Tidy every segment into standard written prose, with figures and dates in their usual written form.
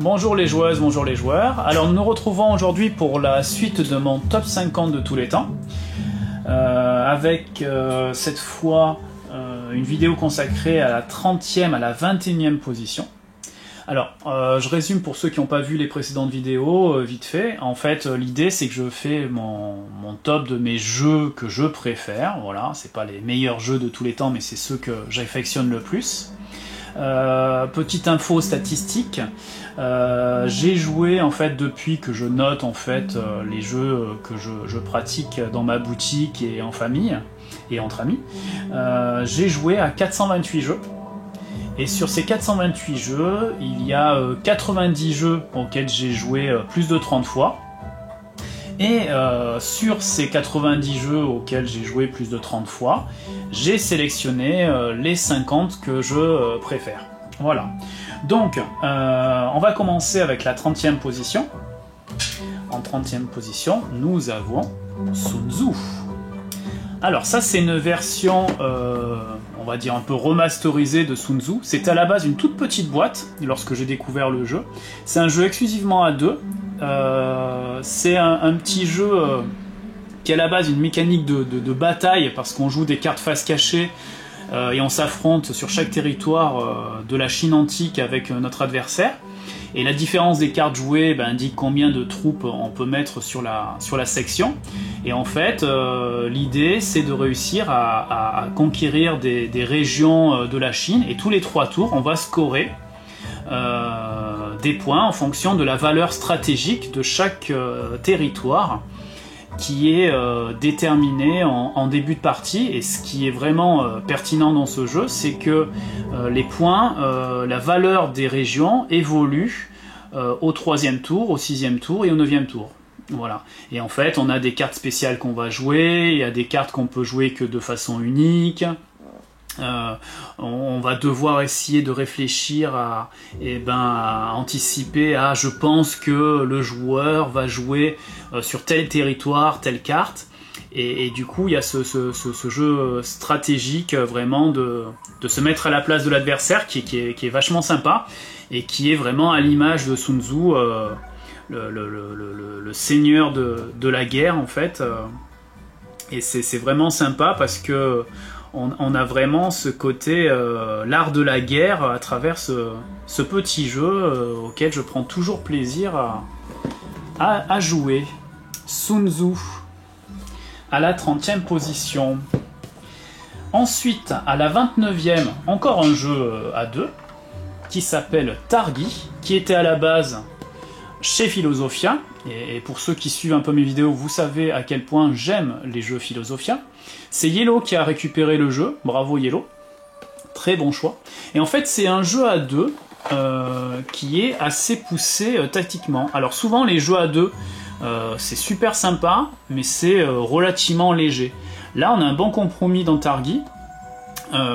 Bonjour les joueuses, bonjour les joueurs. Alors nous nous retrouvons aujourd'hui pour la suite de mon top 50 de tous les temps, avec cette fois une vidéo consacrée à la 30e, à la 21e position. Alors, je résume pour ceux qui n'ont pas vu les précédentes vidéos, vite fait. En fait, l'idée c'est que je fais mon top de mes jeux que je préfère. Voilà, c'est pas les meilleurs jeux de tous les temps, mais c'est ceux que j'affectionne le plus. Petite info statistique, j'ai joué en fait depuis que je note en fait les jeux que je pratique dans ma boutique et en famille et entre amis. J'ai joué à 428 jeux. Et sur ces 428 jeux, il y a 90 jeux auxquels j'ai joué plus de 30 fois. Et sur ces 90 jeux auxquels j'ai joué plus de 30 fois, j'ai sélectionné les 50 que je préfère. Voilà. Donc, on va commencer avec la 30e position. En 30e position, nous avons Sun Tzu. Alors ça, c'est une version... on va dire un peu remasterisé de Sun Tzu. C'était à la base une toute petite boîte lorsque j'ai découvert le jeu. C'est un jeu exclusivement à deux. C'est un petit jeu qui a à la base une mécanique de bataille parce qu'on joue des cartes face cachée et on s'affronte sur chaque territoire de la Chine antique avec notre adversaire. Et la différence des cartes jouées indique combien de troupes on peut mettre sur la section. Et en fait, l'idée c'est de réussir à conquérir des régions de la Chine. Et tous les 3 tours, on va scorer des points en fonction de la valeur stratégique de chaque territoire qui est déterminé en début de partie. Et ce qui est vraiment pertinent dans ce jeu, c'est que les points, la valeur des régions évolue au 3e tour, au 6e tour et au 9e tour. Voilà. Et en fait, on a des cartes spéciales qu'on va jouer, il y a des cartes qu'on peut jouer que de façon unique. On va devoir essayer de réfléchir à anticiper, je pense que le joueur va jouer sur tel territoire, telle carte, et du coup il y a ce jeu stratégique vraiment de se mettre à la place de l'adversaire qui est vachement sympa, et qui est vraiment à l'image de Sun Tzu, le seigneur de la guerre en fait, et c'est vraiment sympa parce que on a vraiment ce côté l'art de la guerre à travers ce petit jeu auquel je prends toujours plaisir à jouer. Sun Tzu à la 30e position. Ensuite, à la 29e, encore un jeu à deux qui s'appelle Targi, qui était à la base chez Philosophia. Et pour ceux qui suivent un peu mes vidéos, vous savez à quel point j'aime les jeux Philosophia. C'est Yellow qui a récupéré le jeu, bravo Yellow, très bon choix. Et en fait c'est un jeu à deux qui est assez poussé tactiquement. Alors souvent les jeux à deux, c'est super sympa, mais c'est relativement léger. Là on a un bon compromis dans Targi,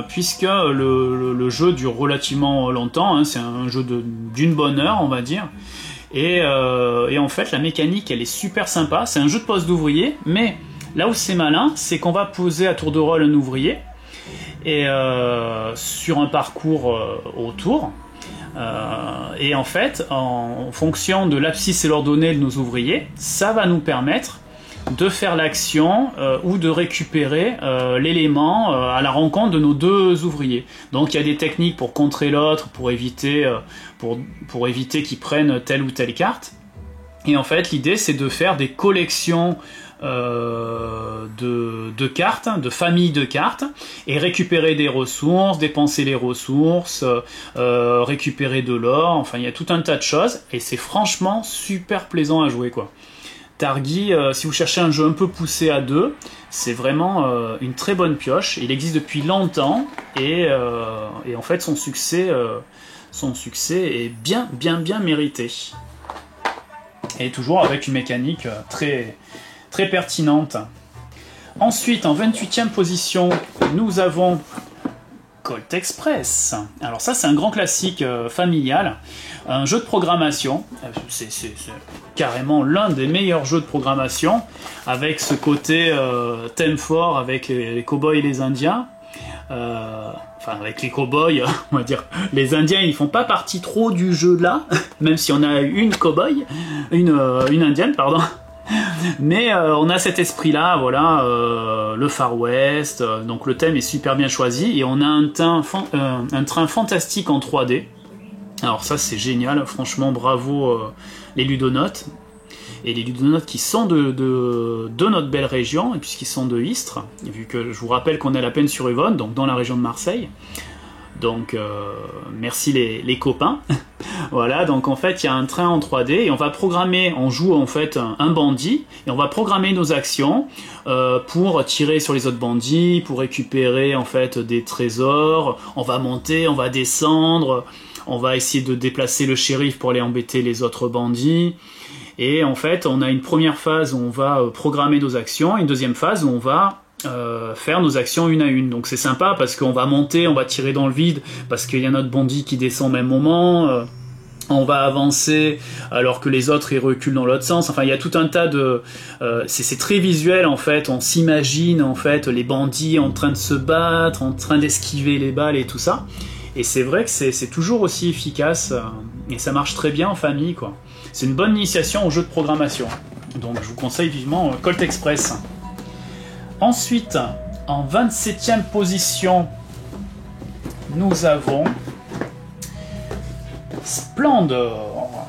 puisque le jeu dure relativement longtemps, hein, c'est un jeu d'une bonne heure on va dire. Et en fait la mécanique elle est super sympa, c'est un jeu de poste d'ouvrier, mais là où c'est malin, c'est qu'on va poser à tour de rôle un ouvrier et sur un parcours autour. Et en fait, en fonction de l'abscisse et l'ordonnée de nos ouvriers, ça va nous permettre de faire l'action ou de récupérer l'élément à la rencontre de nos deux ouvriers. Donc il y a des techniques pour contrer l'autre, pour éviter qu'ils prennent telle ou telle carte. Et en fait, l'idée c'est de faire des collections de cartes, de familles de cartes, et récupérer des ressources, dépenser les ressources, récupérer de l'or, enfin il y a tout un tas de choses, et c'est franchement super plaisant à jouer quoi. Targi, si vous cherchez un jeu un peu poussé à deux, c'est vraiment une très bonne pioche. Il existe depuis longtemps, et en fait son succès est bien mérité. Et toujours avec une mécanique très pertinente. Ensuite, en 28e position, nous avons Colt Express. Alors ça, c'est un grand classique familial, un jeu de programmation. C'est carrément l'un des meilleurs jeux de programmation, avec ce côté thème fort avec les cow-boys et les indiens. enfin avec les cow-boys, on va dire, les Indiens ils font pas partie trop du jeu là, même si on a une cow-boy, une Indienne, pardon. Mais on a cet esprit-là, voilà, le Far West, donc le thème est super bien choisi, et on a un train fantastique en 3D. Alors ça c'est génial, franchement bravo les ludonotes. Et les ludonotes qui sont de notre belle région, puisqu'ils sont de Istres, vu que je vous rappelle qu'on est à la Plaine-sur-Yvonne, donc dans la région de Marseille. Donc merci les copains. Voilà, donc en fait il y a un train en 3D et on va programmer, on joue en fait un bandit et on va programmer nos actions pour tirer sur les autres bandits, pour récupérer en fait des trésors, on va monter, on va descendre, on va essayer de déplacer le shérif pour aller embêter les autres bandits. Et en fait, on a une première phase où on va programmer nos actions, et une deuxième phase où on va faire nos actions une à une. Donc c'est sympa parce qu'on va monter, on va tirer dans le vide, parce qu'il y a notre bandit qui descend au même moment, on va avancer alors que les autres ils reculent dans l'autre sens. Enfin, il y a tout un tas de... c'est très visuel en fait, on s'imagine en fait les bandits en train de se battre, en train d'esquiver les balles et tout ça. Et c'est vrai que c'est toujours aussi efficace, et ça marche très bien en famille, quoi. C'est une bonne initiation au jeu de programmation. Donc je vous conseille vivement Colt Express. Ensuite, en 27e position, nous avons Splendor.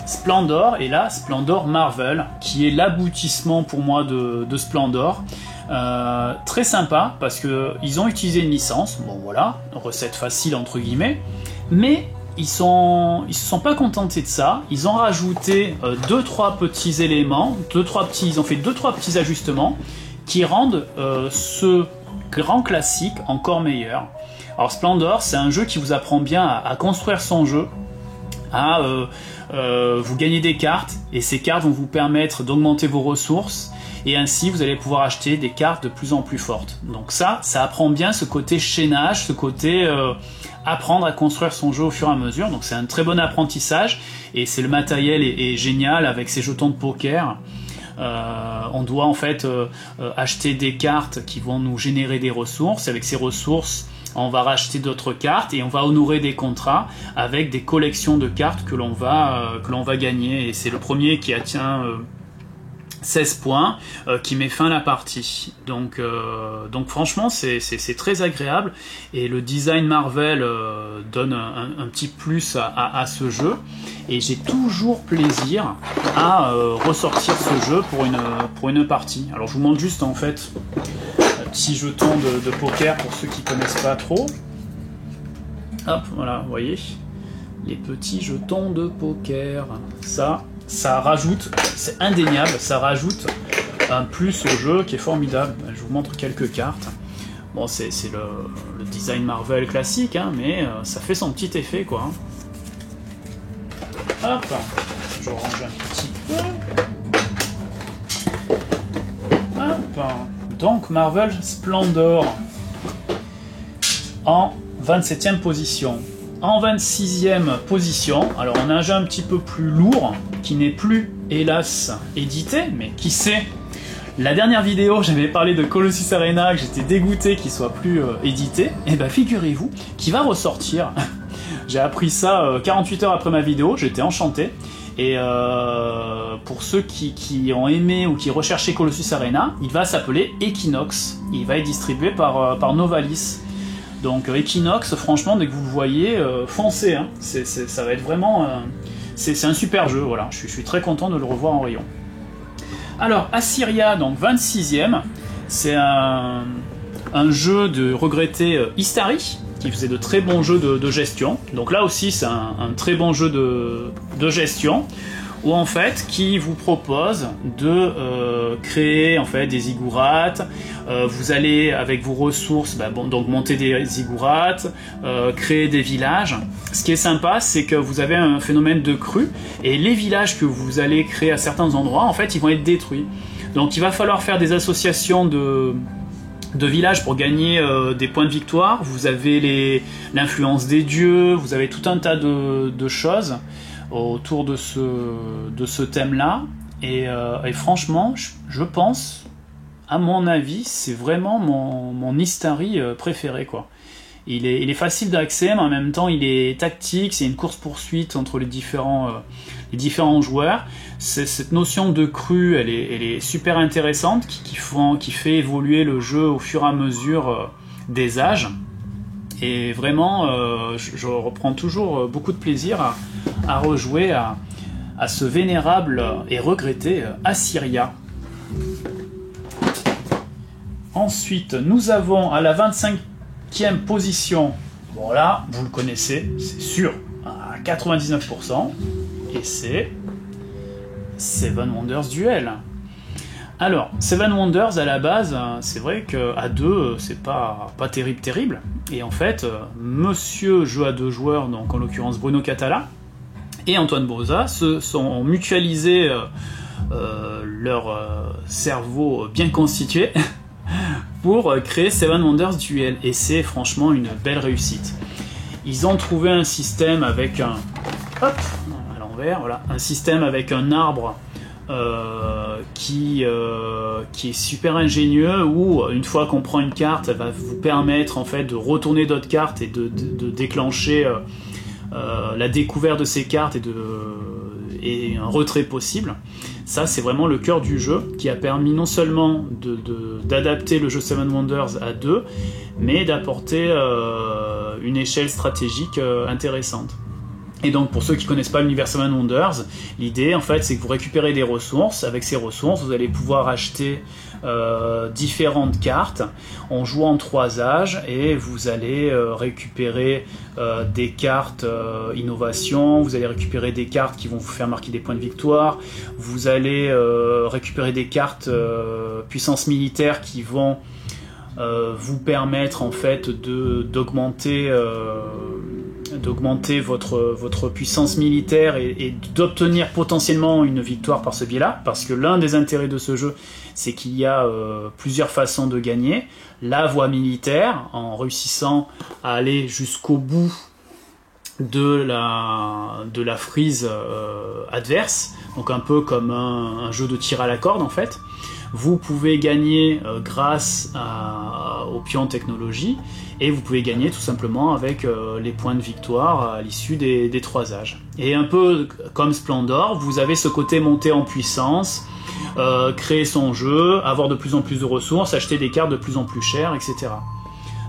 Splendor, et là, Splendor Marvel, qui est l'aboutissement pour moi de Splendor. Très sympa, parce qu'ils ont utilisé une licence, bon voilà, recette facile entre guillemets, mais ils se sont pas contentés de ça, ils ont rajouté 2-3 petits éléments, ils ont fait 2-3 petits ajustements qui rendent ce grand classique encore meilleur. Alors Splendor, c'est un jeu qui vous apprend bien à construire son jeu, à vous gagner des cartes, et ces cartes vont vous permettre d'augmenter vos ressources, et ainsi vous allez pouvoir acheter des cartes de plus en plus fortes. Donc ça apprend bien ce côté chaînage, ce côté apprendre à construire son jeu au fur et à mesure. Donc c'est un très bon apprentissage, et le matériel est génial avec ces jetons de poker. On doit en fait acheter des cartes qui vont nous générer des ressources. Avec ces ressources, on va racheter d'autres cartes et on va honorer des contrats avec des collections de cartes que l'on va gagner. Et c'est le premier qui atteint 16 points qui met fin à la partie. Donc franchement c'est très agréable, et le design Marvel donne un petit plus à ce jeu, et j'ai toujours plaisir à ressortir ce jeu pour une partie. Alors je vous montre juste en fait un petit jeton de poker pour ceux qui connaissent pas trop. Hop, voilà, vous voyez les petits jetons de poker. Ça rajoute, c'est indéniable, ça rajoute un plus au jeu qui est formidable. Je vous montre quelques cartes. Bon, c'est le design Marvel classique, hein, mais ça fait son petit effet, quoi. Hop, je range un petit peu. Hop, donc Marvel Splendor en 27e position. En 26e position, alors on a un jeu un petit peu plus lourd, qui n'est plus, hélas, édité, mais qui sait. La dernière vidéo, j'avais parlé de Colossus Arena, que j'étais dégoûté qu'il soit plus édité, et bien figurez-vous qu'il va ressortir. J'ai appris ça 48 heures après ma vidéo, j'étais enchanté. Et pour ceux qui ont aimé ou qui recherchaient Colossus Arena, il va s'appeler Equinox. Il va être distribué par Novalis. Donc Equinox, franchement, dès que vous le voyez, foncez, hein. Ça va être vraiment... c'est un super jeu, voilà. Je suis très content de le revoir en rayon. Alors, Assyria, donc 26e, c'est un jeu de regretté Istari, qui faisait de très bons jeux de gestion. Donc là aussi, c'est un très bon jeu de gestion, où en fait, qui vous propose de créer en fait des ziggourats. Vous allez avec vos ressources, donc monter des ziggourats, créer des villages. Ce qui est sympa, c'est que vous avez un phénomène de crue, et les villages que vous allez créer à certains endroits, en fait, ils vont être détruits. Donc il va falloir faire des associations de villages pour gagner des points de victoire. Vous avez l'influence des dieux, vous avez tout un tas de choses autour de ce thème-là, et franchement, je pense, à mon avis, c'est vraiment mon Istari préféré, quoi. Il est facile d'accès, mais en même temps il est tactique, c'est une course-poursuite entre les différents joueurs. Cette notion de crue, elle est super intéressante, qui fait évoluer le jeu au fur et à mesure des âges. Et vraiment, je reprends toujours beaucoup de plaisir à rejouer à ce vénérable et regretté Assyria. Ensuite, nous avons à la 25e position, bon là, vous le connaissez, c'est sûr, à 99%, et c'est Seven Wonders Duel. Alors, Seven Wonders, à la base, c'est vrai qu'à deux, c'est pas terrible, et en fait, monsieur jeu à deux joueurs, donc en l'occurrence Bruno Catala, et Antoine Boza se sont mutualisés leur cerveau bien constitué pour créer Seven Wonders Duel, et c'est franchement une belle réussite. Ils ont trouvé un système avec un système avec un arbre qui est super ingénieux, où une fois qu'on prend une carte, elle va vous permettre en fait de retourner d'autres cartes et de déclencher la découverte de ces cartes et un retrait possible. Ça, c'est vraiment le cœur du jeu, qui a permis non seulement d'adapter le jeu Seven Wonders à deux, mais d'apporter une échelle stratégique intéressante. Et donc, pour ceux qui ne connaissent pas l'univers Seven Wonders, l'idée, en fait, c'est que vous récupérez des ressources. Avec ces ressources, vous allez pouvoir acheter différentes cartes en jouant en 3 âges, et vous allez récupérer des cartes innovation, vous allez récupérer des cartes qui vont vous faire marquer des points de victoire, vous allez récupérer des cartes puissance militaire qui vont vous permettre en fait d'augmenter votre puissance militaire et d'obtenir potentiellement une victoire par ce biais-là, parce que l'un des intérêts de ce jeu, c'est qu'il y a plusieurs façons de gagner. La voie militaire, en réussissant à aller jusqu'au bout de la frise adverse, donc un peu comme un jeu de tir à la corde en fait. Vous pouvez gagner grâce aux pions technologie, et vous pouvez gagner tout simplement avec les points de victoire à l'issue des 3 âges. Et un peu comme Splendor, vous avez ce côté monter en puissance, créer son jeu, avoir de plus en plus de ressources, acheter des cartes de plus en plus chères, etc.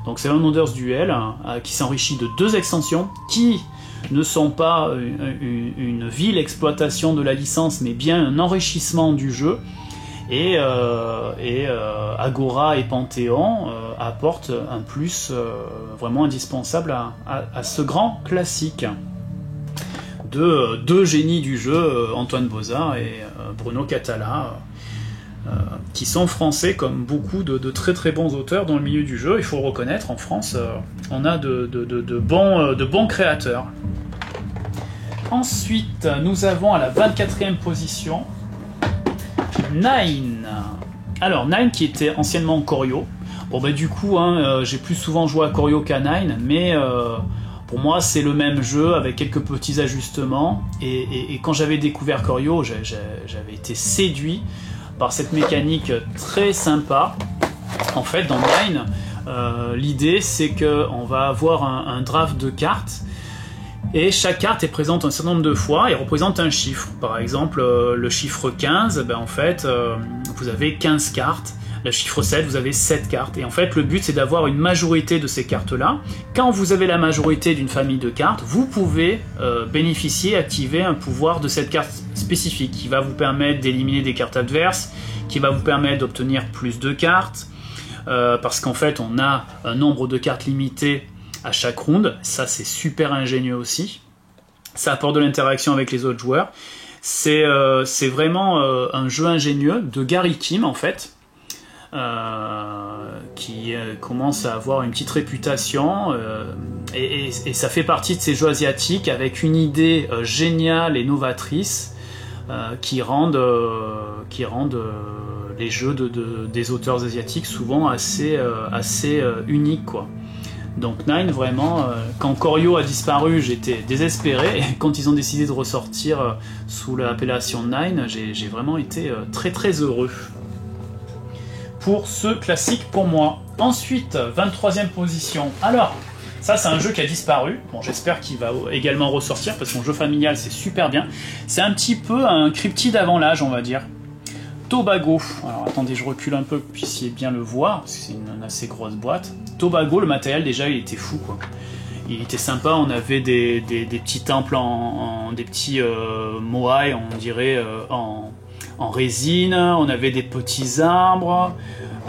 Donc c'est Seven Wonders Duel qui s'enrichit de 2 extensions qui ne sont pas une vile exploitation de la licence, mais bien un enrichissement du jeu. Et Agora et Panthéon apportent un plus vraiment indispensable à ce grand classique de 2 génies du jeu, Antoine Boza et Bruno Catala, qui sont français comme beaucoup de très très bons auteurs dans le milieu du jeu. Il faut le reconnaître, en France, on a de bons créateurs. Ensuite, nous avons à la 24e position Nine. Alors Nine, qui était anciennement Choreo. Bon bah du coup j'ai plus souvent joué à Choreo qu'à Nine, mais pour moi c'est le même jeu avec quelques petits ajustements, et quand j'avais découvert Choreo, j'avais été séduit par cette mécanique très sympa. En fait dans Nine, l'idée c'est qu'on va avoir un draft de cartes, et chaque carte est présente un certain nombre de fois et représente un chiffre. Par exemple, le chiffre 15, en fait, vous avez 15 cartes. Le chiffre 7, vous avez 7 cartes. Et en fait, le but, c'est d'avoir une majorité de ces cartes-là. Quand vous avez la majorité d'une famille de cartes, vous pouvez bénéficier, activer un pouvoir de cette carte spécifique qui va vous permettre d'éliminer des cartes adverses, qui va vous permettre d'obtenir plus de cartes, parce qu'en fait, on a un nombre de cartes limité à chaque round. Ça, c'est super ingénieux aussi. Ça apporte de l'interaction avec les autres joueurs. C'est vraiment un jeu ingénieux de Gary Kim, en fait, qui commence à avoir une petite réputation, et ça fait partie de ces jeux asiatiques avec une idée géniale et novatrice qui rendent les jeux des auteurs asiatiques souvent assez uniques, quoi. Donc Nine, vraiment, quand Choreo a disparu, j'étais désespéré, et quand ils ont décidé de ressortir sous l'appellation Nine, j'ai vraiment été très très heureux pour ce classique pour moi. Ensuite, 23e position. Alors, Ça, c'est un jeu qui a disparu. Bon, j'espère qu'il va également ressortir, parce que mon jeu familial, c'est super bien. C'est un petit peu un cryptide avant l'âge, on va dire. Tobago. Alors, attendez, je recule un peu, que vous puissiez bien le voir, parce que c'est une assez grosse boîte. Tobago, le matériel, déjà, il était fou, quoi. Il était sympa, on avait des petits temples des petits moai, on dirait, en résine, on avait des petits arbres,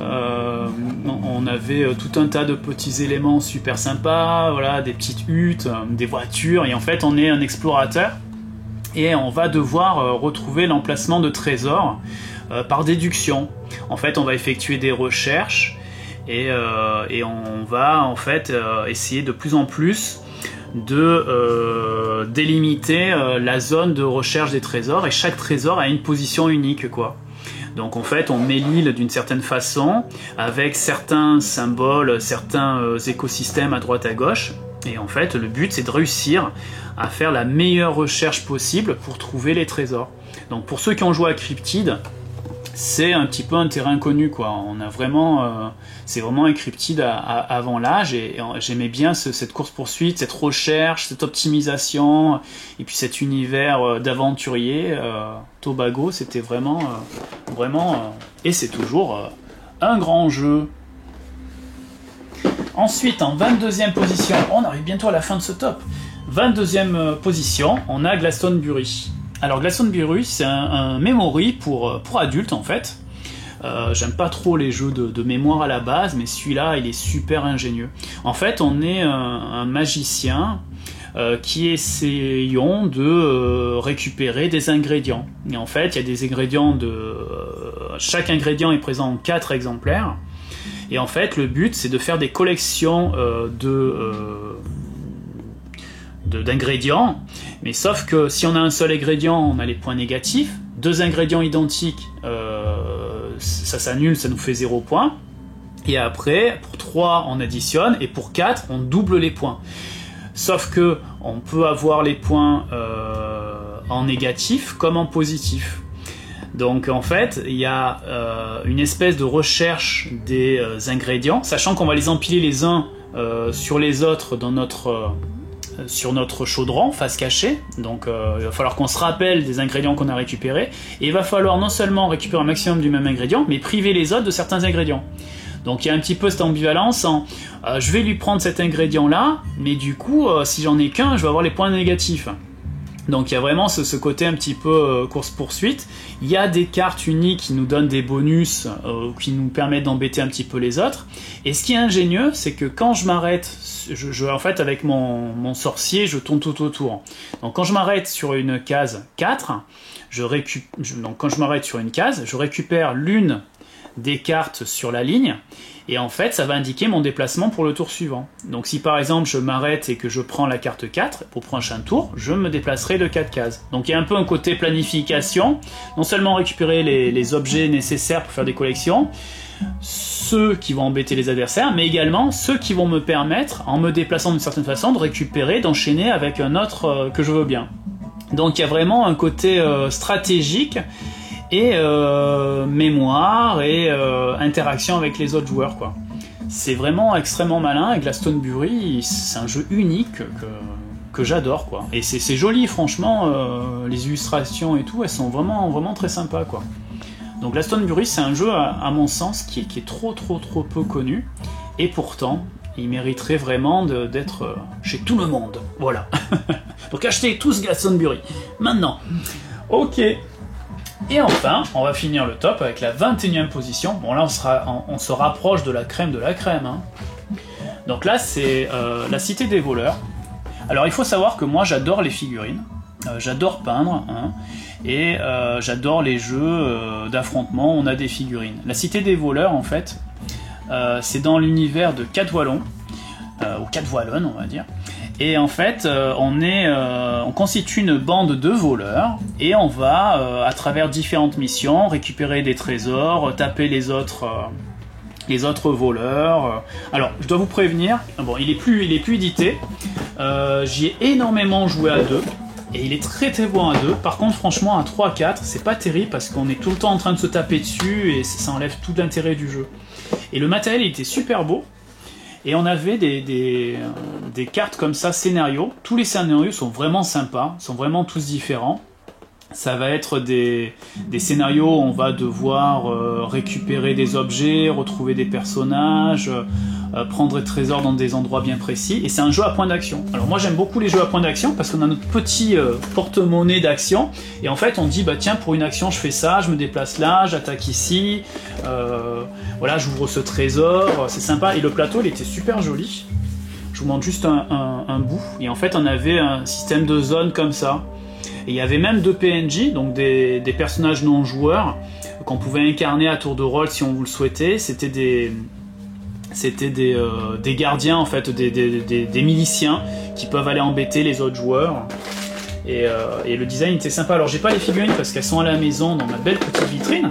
on avait tout un tas de petits éléments super sympas, voilà, des petites huttes, des voitures, et en fait on est un explorateur, et on va devoir retrouver l'emplacement de trésors par déduction. En fait on va effectuer des recherches, et on va en fait essayer de plus en plus de délimiter la zone de recherche des trésors, et chaque trésor a une position unique, quoi. Donc en fait on met l'île d'une certaine façon avec certains symboles, certains écosystèmes à droite à gauche, et en fait le but c'est de réussir à faire la meilleure recherche possible pour trouver les trésors. Donc pour ceux qui ont joué à Cryptid, c'est un petit peu un terrain connu, quoi. On a vraiment, c'est vraiment un cryptide avant l'âge, et j'aimais bien cette course-poursuite, cette recherche, cette optimisation, et puis cet univers d'aventurier. Tobago, c'était vraiment, et c'est toujours un grand jeu. Ensuite, en 22e position, on arrive bientôt à la fin de ce top. 22e position, on a Glastonbury. Alors Glastonbury, c'est un memory pour adultes en fait. J'aime pas trop les jeux de mémoire à la base, mais celui-là il est super ingénieux. En fait on est un magicien qui essayons de récupérer des ingrédients. Et en fait il y a des ingrédients chaque ingrédient est présent en 4 exemplaires. Et en fait le but c'est de faire des collections d'ingrédients, mais sauf que si on a un seul ingrédient, on a les points négatifs, 2 ingrédients identiques, ça s'annule, ça nous fait 0 points, et après, pour 3, on additionne, et pour 4, on double les points. Sauf que on peut avoir les points en négatif comme en positif. Donc en fait, il y a une espèce de recherche des ingrédients, sachant qu'on va les empiler les uns sur les autres sur notre chaudron, face cachée. Donc il va falloir qu'on se rappelle des ingrédients qu'on a récupérés, et il va falloir non seulement récupérer un maximum du même ingrédient, mais priver les autres de certains ingrédients. Donc il y a un petit peu cette ambivalence en je vais lui prendre cet ingrédient là, mais du coup si j'en ai qu'un, je vais avoir les points négatifs. Donc il y a vraiment ce côté un petit peu course-poursuite. Il y a des cartes uniques qui nous donnent des bonus, qui nous permettent d'embêter un petit peu les autres. Et ce qui est ingénieux, c'est que quand je m'arrête, en fait avec mon sorcier, je tourne tout autour. Donc quand je m'arrête sur une case 4, donc quand je m'arrête sur une case, je récupère l'une des cartes sur la ligne, et en fait ça va indiquer mon déplacement pour le tour suivant. Donc si par exemple je m'arrête et que je prends la carte 4, pour le prochain tour, je me déplacerai de 4 cases. Donc il y a un peu un côté planification, non seulement récupérer les objets nécessaires pour faire des collections, ceux qui vont embêter les adversaires, mais également ceux qui vont me permettre, en me déplaçant d'une certaine façon, de récupérer, d'enchaîner avec un autre que je veux bien. Donc il y a vraiment un côté stratégique, et mémoire, et interaction avec les autres joueurs, quoi. C'est vraiment extrêmement malin, et Glastonbury, c'est un jeu unique que j'adore, quoi. Et c'est joli, franchement, les illustrations et tout, elles sont vraiment très sympas, quoi. Donc Glastonbury, c'est un jeu, à mon sens, qui est trop peu connu, et pourtant, il mériterait vraiment d'être chez tout le monde. Voilà. Donc achetez tous Glastonbury. Maintenant. Ok. Et enfin, on va finir le top avec la 21e position. Bon là, on se rapproche de la crème de la crème, hein. Donc là, c'est la Cité des voleurs. Alors il faut savoir que moi, j'adore les figurines. J'adore peindre, hein, et j'adore les jeux d'affrontement. On a des figurines. La Cité des voleurs, en fait, c'est dans l'univers de Cadwallon, ou Cadwallon, on va dire. Et en fait, on constitue une bande de voleurs, et on va, à travers différentes missions, récupérer des trésors, taper les autres voleurs. Alors, je dois vous prévenir, bon, il est plus édité. J'y ai énormément joué à 2, et il est très bon à 2. Par contre, franchement, à 3-4, c'est pas terrible, parce qu'on est tout le temps en train de se taper dessus, et ça enlève tout l'intérêt du jeu. Et le matériel, il était super beau. Et on avait des cartes comme ça, scénarios. Tous les scénarios sont vraiment sympas, sont vraiment tous différents. Ça va être des scénarios où on va devoir récupérer des objets, retrouver des personnages, prendre des trésors dans des endroits bien précis. Et c'est un jeu à point d'action. Alors moi j'aime beaucoup les jeux à point d'action parce qu'on a notre petit porte-monnaie d'action. Et en fait on dit, bah tiens, pour une action je fais ça, je me déplace là, j'attaque ici, voilà, j'ouvre ce trésor, c'est sympa. Et le plateau il était super joli. Je vous montre juste un bout. Et en fait on avait un système de zones comme ça. Et il y avait même 2 PNJ, donc des personnages non joueurs, qu'on pouvait incarner à tour de rôle si on vous le souhaitait. C'était des gardiens, en fait, des miliciens qui peuvent aller embêter les autres joueurs. Et le design était sympa. Alors j'ai pas les figurines parce qu'elles sont à la maison dans ma belle petite vitrine.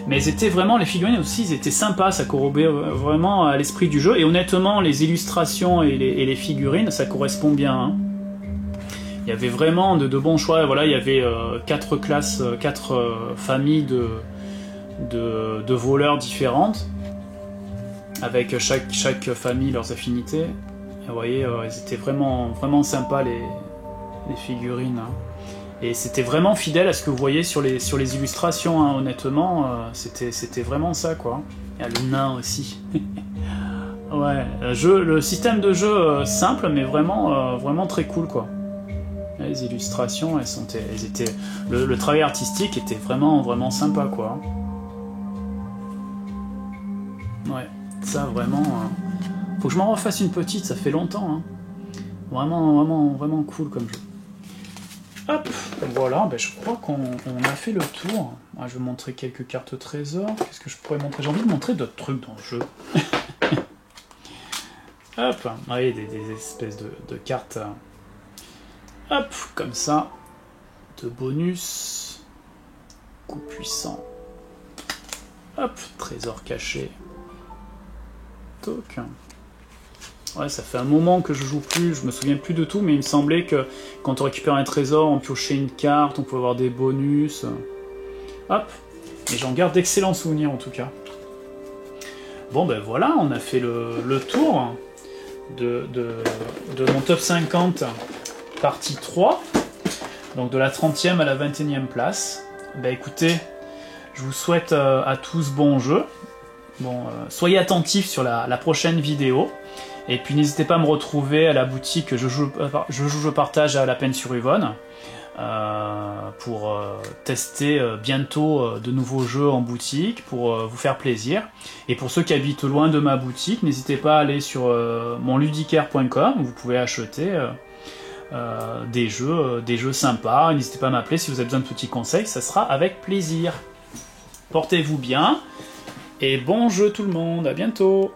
Mais elles étaient vraiment, les figurines aussi, ils étaient sympas, ça corrobait vraiment à l'esprit du jeu. Et honnêtement, les illustrations et les figurines, ça correspond bien, hein. Il y avait vraiment de bons choix. Voilà, il y avait 4 classes, 4 familles de voleurs différentes, avec chaque famille leurs affinités. Et vous voyez, elles étaient vraiment sympas les figurines, hein. Et c'était vraiment fidèle à ce que vous voyez sur les illustrations, hein. Honnêtement, c'était vraiment ça, quoi. Il y a le nain aussi. Ouais, le système de jeu simple, mais vraiment très cool, quoi. Les illustrations, elles étaient, le travail artistique était vraiment sympa, quoi. Ouais, ça vraiment. Faut que je m'en refasse une petite, ça fait longtemps, hein. Vraiment cool comme jeu. Hop, voilà, ben je crois qu'on a fait le tour. Ah, je vais montrer quelques cartes trésors. Qu'est-ce que je pourrais montrer? J'ai envie de montrer d'autres trucs dans le jeu. Hop, oui, des espèces de cartes. Hop, comme ça, de bonus, coup puissant, hop, trésor caché, toc. Ouais, ça fait un moment que je joue plus, je me souviens plus de tout, mais il me semblait que quand on récupère un trésor, on piochait une carte, on pouvait avoir des bonus. Hop, et j'en garde d'excellents souvenirs en tout cas. Bon ben voilà, on a fait le tour de mon top 50. Partie 3, donc de la 30e à la 21e place. Bah écoutez, je vous souhaite à tous bon jeu. Bon, soyez attentifs sur la prochaine vidéo. Et puis n'hésitez pas à me retrouver à la boutique je partage à La Penne-sur-Yvonne pour tester bientôt de nouveaux jeux en boutique, pour vous faire plaisir. Et pour ceux qui habitent loin de ma boutique, n'hésitez pas à aller sur monludicaire.com où vous pouvez acheter des jeux sympas. N'hésitez pas à m'appeler si vous avez besoin de petits conseils, ça sera avec plaisir. Portez-vous bien et bon jeu tout le monde, à bientôt.